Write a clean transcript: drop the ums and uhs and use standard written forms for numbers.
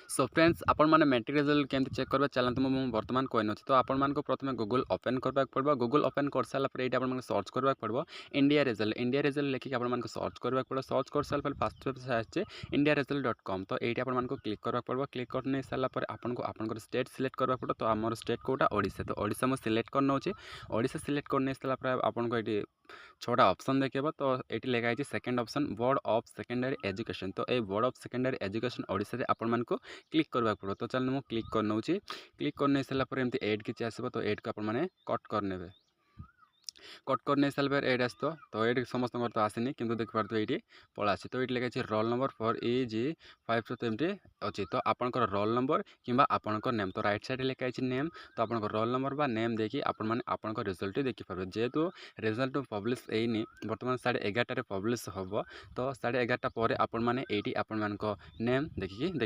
so friends आपण मैंने matric result केमती चेक करबा चलते मुझे बर्तमान कहन अच्छे तो आपण को प्रथम गूगल ओपन करबा पड़ो गूगल ओपन कर सारा पर ये आप सर्च करबा पड़ो इंडिया रिजल्ट लिखिक आप सर्च करबा पड़ो सर्च कर सारा फास्ट वेबसाइट आसे indiaresult.com तो ये आपको क्लिक करबा पड़ो क्लिक कर नहीं सारा पर आपको आपंकर स्टेट सिलेक्ट करबा पड़ो तो आमर स्टेट कोटा ओडिशा तो ओडिशा मुझे सिलेक्ट कर नौचे ओडिशा सिलेक्ट कर नहीं सारा पर आपको ये 6टा ऑप्शन देखिए तो ये लिखाई second option board of secondary education तो ये board of secondary education Odisha आपण मानक क्लिक करबा पड़ो तो चल मुझे क्लिक कर नौची क्लिक कर नहीं सारा पर एमती एड किसी आसो तो एड को आपने कट करने कट कर नहीं सारा एड आस तो एड समस्त तो आसनी कि देखिए ये पला तो ये लिखाई रोल नंबर फॉर EG5 तो एमती अच्छी तो आपंकर रोल नंबर कि आपंकर नेम तो राइट साइड लिखाई नेम तो आप रोल नंबर बा नेम देखिए आपण रिजल्ट देखिपारे जेहेतु रिजल्ट पब्लिश होनी बर्तमान 11:30 पब्लिश हम तो 11:30 पर आपण मैंने ये नेम देखिए